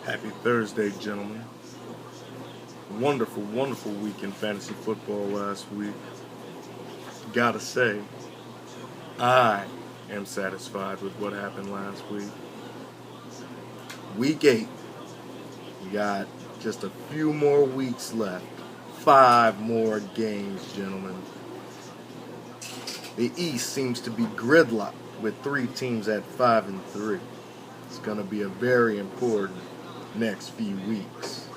Happy Thursday, gentlemen. Wonderful, wonderful week in fantasy football last week. Gotta say, I am satisfied with what happened last week. Week 8. We got just a few more weeks left. 5 more games, gentlemen. The East seems to be gridlocked with 3 teams at 5-3. It's going to be a very important next few weeks.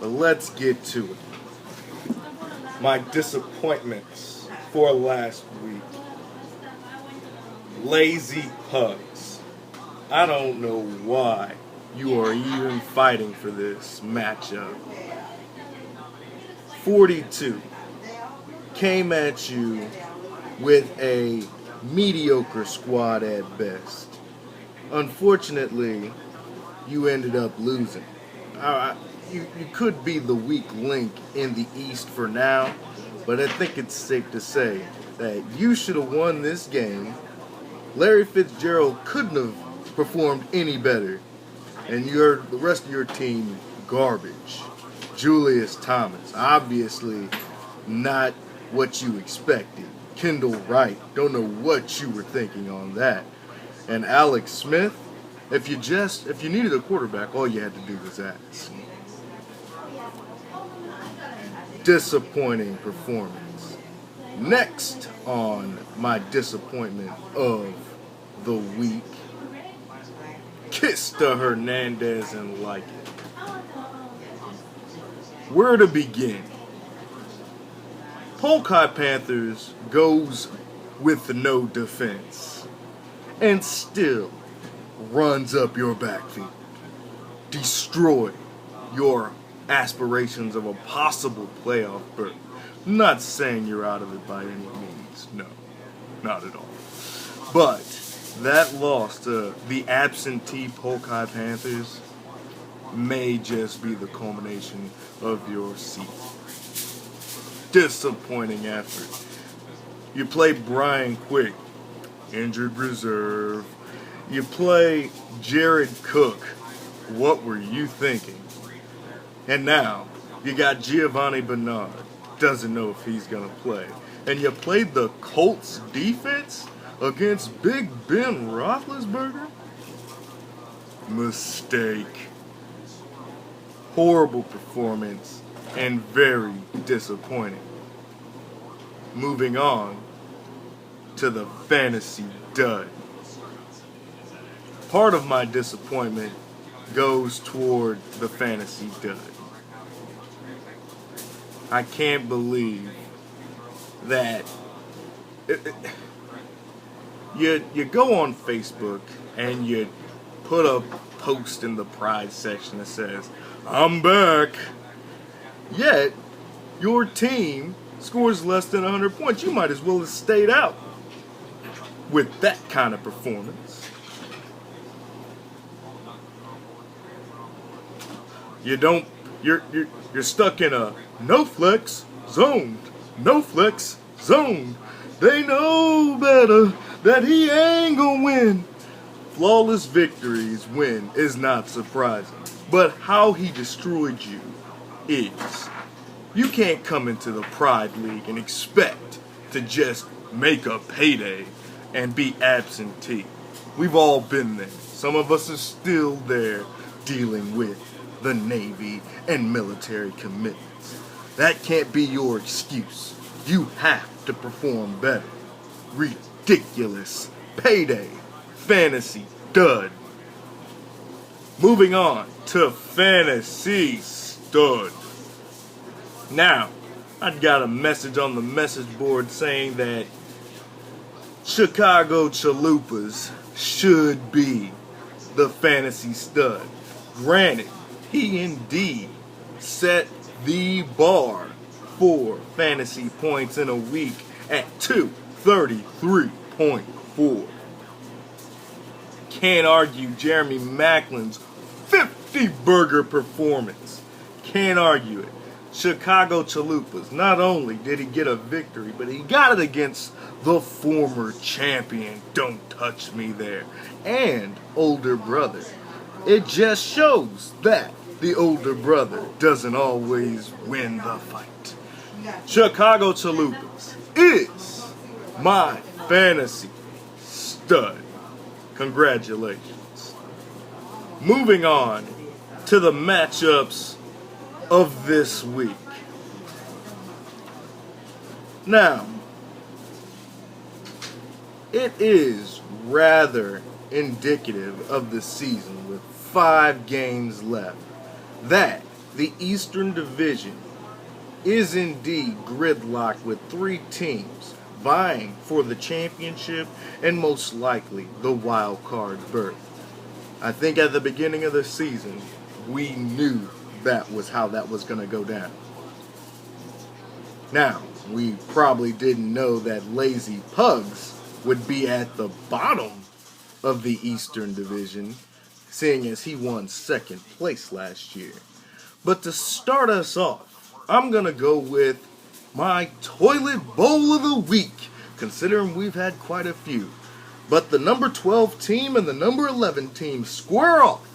But let's get to it. My disappointments for last week. Lazy Pugs. I don't know why you are even fighting for this matchup. 42 came at you with a mediocre squad at best. Unfortunately, you ended up losing. You could be the weak link in the East for now, but I think it's safe to say that you should have won this game. Larry Fitzgerald couldn't have performed any better, and the rest of your team garbage. Julius Thomas, obviously not what you expected. Kendall Wright, don't know what you were thinking on that. And Alex Smith, if you needed a quarterback, all you had to do was ask. Disappointing performance. Next on my disappointment of the week, Kista Hernandez and like it. Where to begin? Polk Panthers goes with no defense and still runs up your backfield. Destroy your aspirations of a possible playoff berth. I'm not saying you're out of it by any means. No, not at all. But that loss to the absentee Polk Panthers may just be the culmination of your season. Disappointing effort. You play Brian Quick, injured reserve. You play Jared Cook. What were you thinking? And now, you got Giovanni Bernard. Doesn't know if he's going to play. And you played the Colts defense against Big Ben Roethlisberger? Mistake. Horrible performance and very disappointing. Moving on to the fantasy dud. Part of my disappointment goes toward the fantasy dud. I can't believe that you go on Facebook and you put a post in the pride section that says, "I'm back." Yet, your team scores less than 100 points. You might as well have stayed out with that kind of performance. You're stuck in a no flex zone. No flex zone. They know better that he ain't gonna win. Flawless victories win is not surprising. But how he destroyed you is. You can't come into the Pride League and expect to just make a payday and be absentee. We've all been there. Some of us are still there dealing with the Navy and military commitments. That can't be your excuse. You have to perform better. Ridiculous. Payday. Fantasy dud. Moving on to fantasy stud. Now, I've got a message on the message board saying that Chicago Chalupas should be the fantasy stud. Granted, he indeed set the bar for fantasy points in a week at 233.4. Can't argue Jeremy Macklin's 50-burger performance. Can't argue it. Chicago Chalupas, not only did he get a victory, but he got it against the former champion, Don't Touch Me There, and older brother. It just shows that the older brother doesn't always win the fight. Chicago Chalupas is my fantasy stud. Congratulations. Moving on to the matchups of this week. Now, it is rather indicative of the season with 5 games left that the Eastern Division is indeed gridlocked with 3 teams vying for the championship and most likely the wild card berth. I think at the beginning of the season, we knew that was how that was going to go down. Now, we probably didn't know that Lazy Pugs would be at the bottom of the Eastern Division, seeing as he won second place last year. But to start us off, I'm going to go with my toilet bowl of the week, considering we've had quite a few. But the number 12 team and the number 11 team square off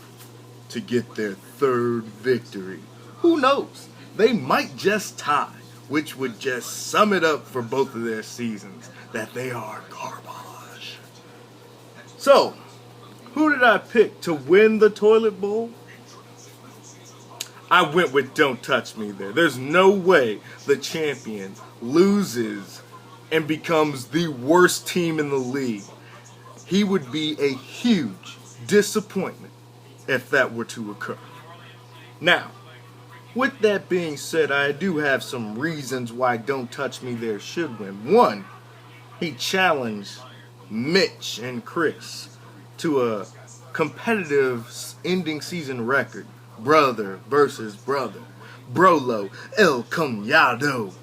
to get their 3rd victory. Who knows? They might just tie, which would just sum it up for both of their seasons, that they are garbage. So, who did I pick to win the toilet bowl? I went with Don't Touch Me there. There's no way the champion loses and becomes the worst team in the league. He would be a huge disappointment if that were to occur. Now, with that being said, I do have some reasons why Don't Touch Me there should win. One, he challenged Mitch and Chris to a competitive ending season record. Brother versus brother. Brolo El Conyado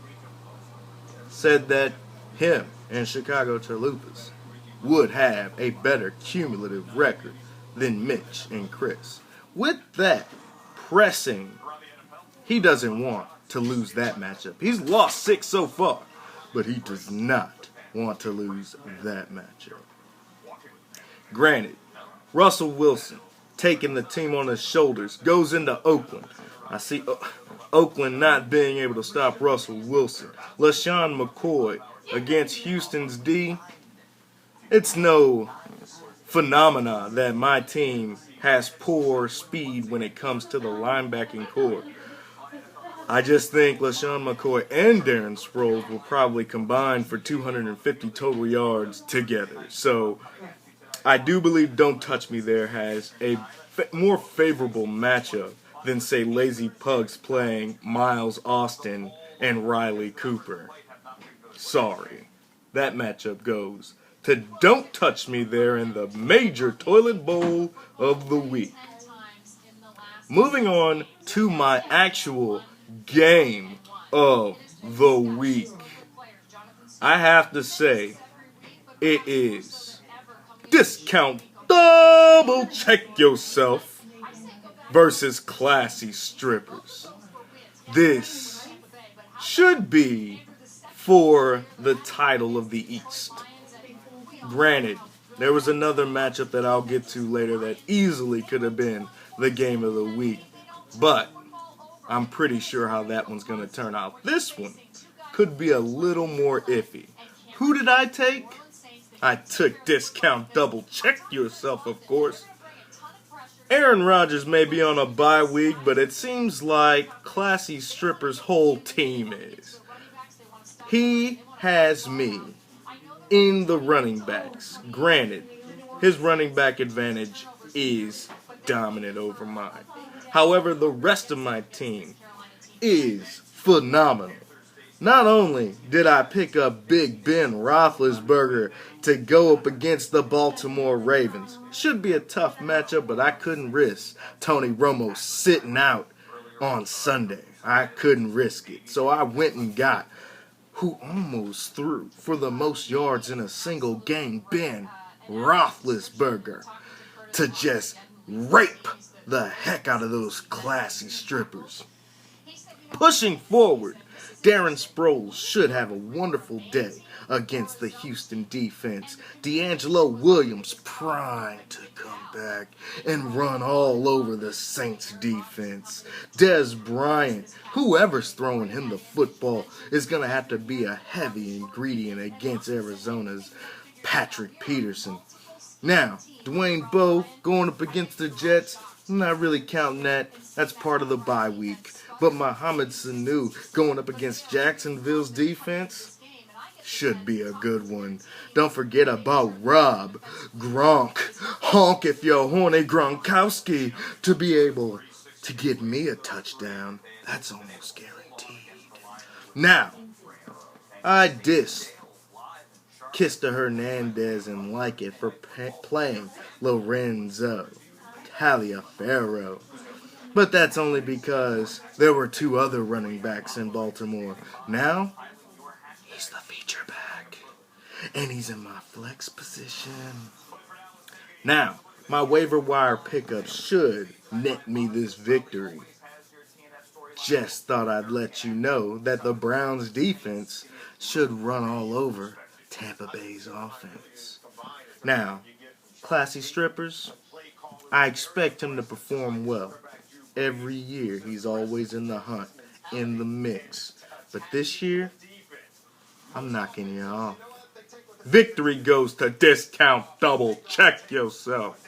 said that him and Chicago Chalupas would have a better cumulative record than Mitch and Chris. With that pressing, he doesn't want to lose that matchup. He's lost 6 so far, but he does not want to lose that matchup. Granted, Russell Wilson, taking the team on his shoulders, goes into Oakland. I see Oakland not being able to stop Russell Wilson. LaShawn McCoy against Houston's D. It's no phenomena that my team has poor speed when it comes to the linebacking core. I just think LaShawn McCoy and Darren Sproles will probably combine for 250 total yards together. So I do believe Don't Touch Me there has a more favorable matchup than, say, Lazy Pugs playing Miles Austin and Riley Cooper. Sorry. That matchup goes to Don't Touch Me there in the major toilet bowl of the week. Moving on to my actual game of the week. I have to say, it is Discount Double Check Yourself versus Classy Strippers. This should be for the title of the East. Granted, there was another matchup that I'll get to later that easily could have been the game of the week, but I'm pretty sure how that one's going to turn out. This one could be a little more iffy. Who did I take? I took Discount Double Check Yourself, of course. Aaron Rodgers may be on a bye week, but it seems like Classy Stripper's whole team is. He has me in the running backs. Granted, his running back advantage is dominant over mine. However, the rest of my team is phenomenal. Not only did I pick up Big Ben Roethlisberger to go up against the Baltimore Ravens. Should be a tough matchup, but I couldn't risk Tony Romo sitting out on Sunday. I couldn't risk it. So I went and got who almost threw for the most yards in a single game, Ben Roethlisberger, to just rape the heck out of those Classy Strippers. Pushing forward Darren Sproles should have a wonderful day against the Houston defense. D'Angelo Williams primed to come back and run all over the Saints defense. Dez Bryant, whoever's throwing him the football, is going to have to be a heavy ingredient against Arizona's Patrick Peterson. Now, Dwayne Bowe going up against the Jets, I'm not really counting that. That's part of the bye week. But Mohamed Sanu going up against Jacksonville's defense should be a good one. Don't forget about Rob Gronk, honk if you're horny Gronkowski, to be able to get me a touchdown. That's almost guaranteed. Now, I diss Kista Hernandez and like it for playing Lorenzo Taliaferro. But that's only because there were two other running backs in Baltimore. Now, he's the feature back. And he's in my flex position. Now, my waiver wire pickup should net me this victory. Just thought I'd let you know that the Browns defense should run all over Tampa Bay's offense. Now, classy strippers, I expect him to perform well. Every year, he's always in the hunt, in the mix. But this year, I'm knocking you off. Victory goes to Discount Double. Check yourself.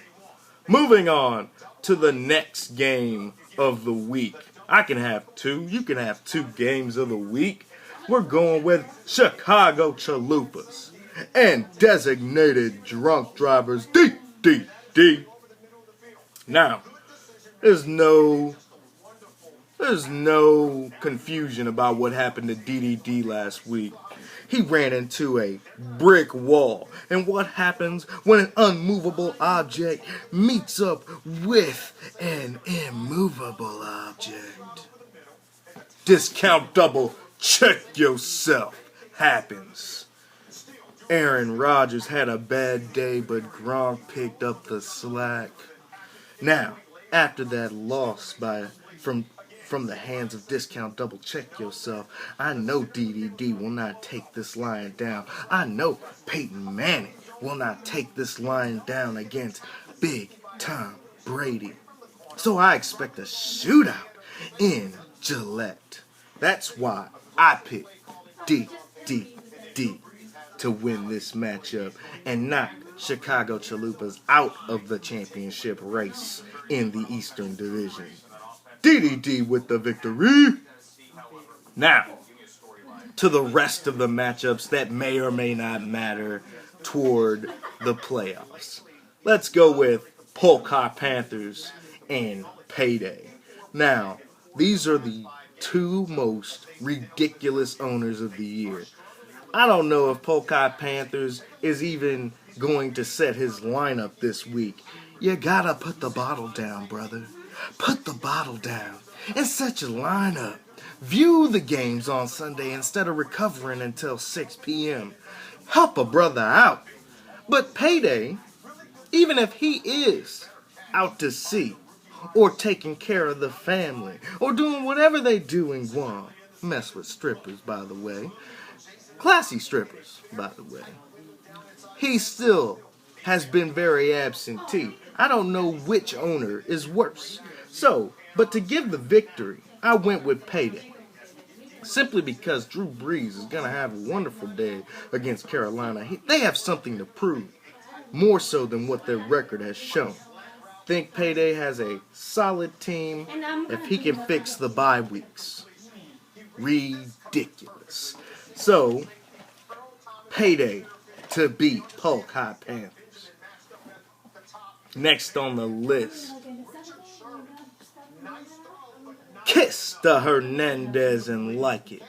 Moving on to the next game of the week. I can have two. You can have 2 games of the week. We're going with Chicago Chalupas and Designated Drunk Drivers. D. Now, there's no confusion about what happened to DDD last week. He ran into a brick wall. And what happens when an unmovable object meets up with an immovable object? Discount Double, check yourself, happens. Aaron Rodgers had a bad day, but Gronk picked up the slack. Now, after that loss from the hands of Discount Double, check yourself, I know DDD will not take this lion down. I know Peyton Manning will not take this lion down against Big Tom Brady. So I expect a shootout in Gillette. That's why I picked DDD to win this matchup and knock Chicago Chalupas out of the championship race in the Eastern Division. DDD with the victory. Now, to the rest of the matchups that may or may not matter toward the playoffs. Let's go with Polka Panthers and Payday. Now, these are the 2 most ridiculous owners of the year. I don't know if Polka Panthers is even going to set his lineup this week. You gotta put the bottle down, brother. Put the bottle down and set your lineup. View the games on Sunday instead of recovering until 6 p.m. Help a brother out. But Payday, even if he is out to sea or taking care of the family or doing whatever they do in Guam, mess with strippers, by the way, classy strippers, by the way, he still has been very absentee. I don't know which owner is worse. So, but to give the victory, I went with Payday. Simply because Drew Brees is going to have a wonderful day against Carolina. They have something to prove, more so than what their record has shown. Think Payday has a solid team if he can fix the bye weeks. Ridiculous. So, Payday to beat Polka Panthers. Next on the list, Kista Hernandez and Like It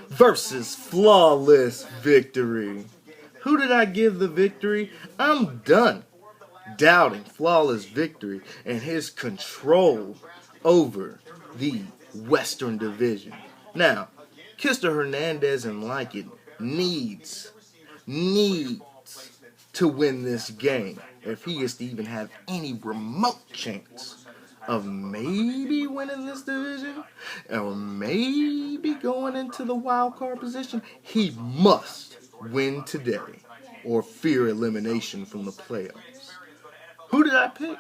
versus Flawless Victory. Who did I give the victory? I'm done doubting Flawless Victory and his control over the Western Division. Now, Kista Hernandez and Like It needs to win this game if he is to even have any remote chance of maybe winning this division or maybe going into the wild card position, he must win today or fear elimination from the playoffs. Who did I pick?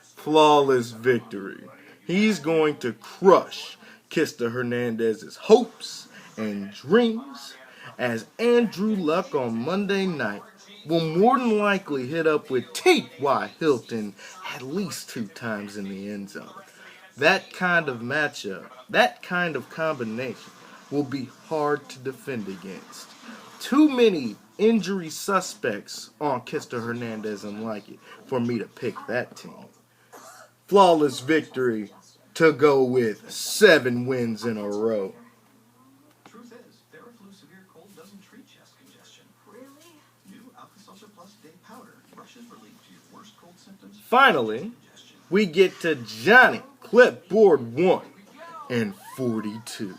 Flawless Victory. He's going to crush Kista Hernandez's hopes and dreams as Andrew Luck on Monday night will more than likely hit up with T.Y. Hilton at least 2 times in the end zone. That kind of matchup, that kind of combination will be hard to defend against. Too many injury suspects on Kista Hernandez and like it for me to pick that team. Flawless Victory to go with 7 wins in a row. Truth is, Theraflu Severe Cold doesn't treat chest congestion. Really? New Alka-Seltzer Plus Day Powder brushes relief to your worst cold symptoms. Finally, we get to Johnny Clipboard 1 and 42.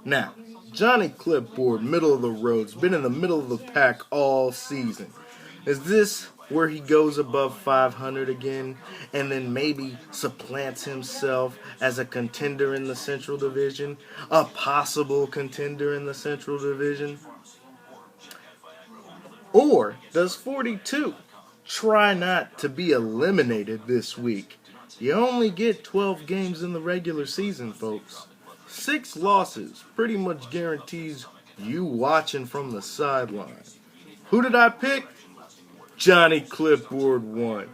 Now, Johnny Clipboard, middle of the road's been in the middle of the pack all season. Is this where he goes above 500 again and then maybe supplants himself as a contender in the Central Division? A possible contender in the Central Division? Or does 42 try not to be eliminated this week? You only get 12 games in the regular season, folks. 6 losses pretty much guarantees you watching from the sideline. Who did I pick? Johnny Clipboard 1.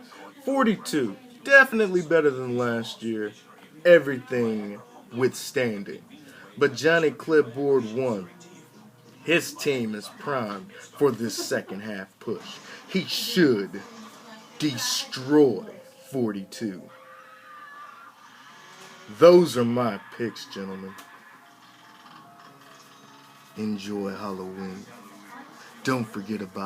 42. Definitely better than last year. Everything withstanding. But Johnny Clipboard 1. His team is primed for this second half push. He should destroy 42. Those are my picks, gentlemen. Enjoy Halloween. Don't forget about